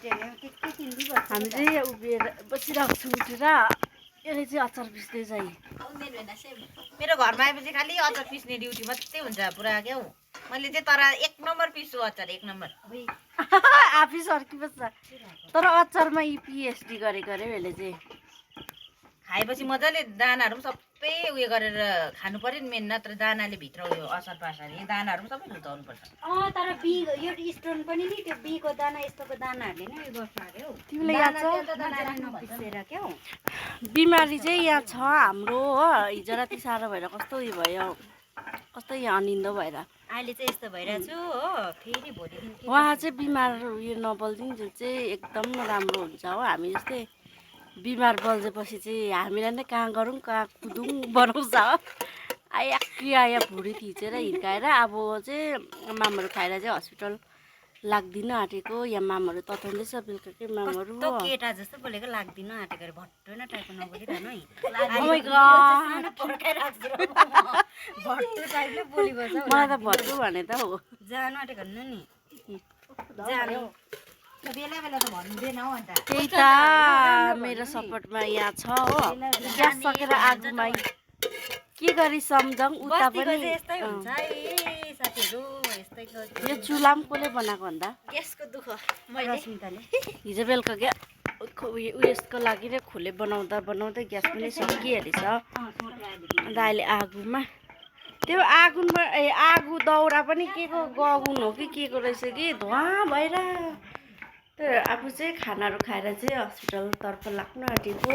हामी चाहिँ यहाँ उभिएर बसिरहेको छौँ उठेर। यसले चाहिँ अचार पिस्दै चाहिँ मेरो घरमा आएपछि खालि अचार पिस्ने ड्युटी मात्रै हुन्छ पुरा क्या हौ। मैले चाहिँ तर 1 नम्बर पिस्छु अचार 1 नम्बर। आफै सर्किबस्छ तर अचारमा पिएचडी गरेको अरे यसले चाहिँ। खाएपछि मजाले दानाहरू पनि सबै उयो गरेर खानु पर्यो नि मेन, नत्र दानाले भित्र उयो असर पार्छ नि। दानाहरू पनि सबै लुचाउनु पर्छ। तर बी यो स्टोन पनि नि त्यो बीको दाना यस्तोको दानाहरूले नै उयो गर्छ अरे हौ। तिमीलाई याद छ मजाले नपिसेर क्या हौ। बिमारी चाहिँ यहाँ छ हाम्रो हो। हिजो राति साह्रो भएर कस्तो उयो भयो, कस्तो यहाँ अनिन्दो भएर अहिले चाहिँ यस्तो भइरहेको छु हो। फेरि भोलिदेखि उहाँ चाहिँ बिमार उयो नबल्दिन्छु चाहिँ एकदम राम्रो हुन्छ हो। हामी जस्तै बिमार बल्झेपछि चाहिँ हामीलाई नै कहाँ गरौँ कहाँ कुदौँ बनाउँछ हो। आया भुँडी थिचेर हिर्काएर अब चाहिँ मामहरू खाएर चाहिँ हस्पिटल लाग्दिनँ आँटेको। यहाँ मामहरू तताउँदैछ बेलुकाकै मामहरू कस्तो केटा जस्तो बोलेको लाग्दिन आँटेको अरे। भट्टो न टाइपको नबोलिरहनु है। भट्टो टाइपले बोलिबस्छ हौ। मलाई त भट्टु भने त हो जानु आँटेको हुनु नि। जानु बेला बेला त भन्दैन हौ अन्त। त्यही त मेरो सपोर्टमा यहाँ छ हो। ग्यास सकेर आगोमा के गरी सम्झौँ उता पनि यस्तै हुन्छ है साथीहरू। यस्तै यो चुला पनि कसले बनाएको भन्दा ग्यासको दुःख मैले रश्मिताले हिजो बेलुका क्या उयसको लागि नै खोले बनाउँदा बनाउँदै ग्यास पनि सकिहालेछ। अन्त अहिले आगोमा त्यो आगो दाउरा पनि के को गगुन हो कि के को रहेछ कि धुवा भएर। त्यो आफू चाहिँ खानाहरू खाएर चाहिँ हस्पिटलतर्फ लाग्नु आँटेको।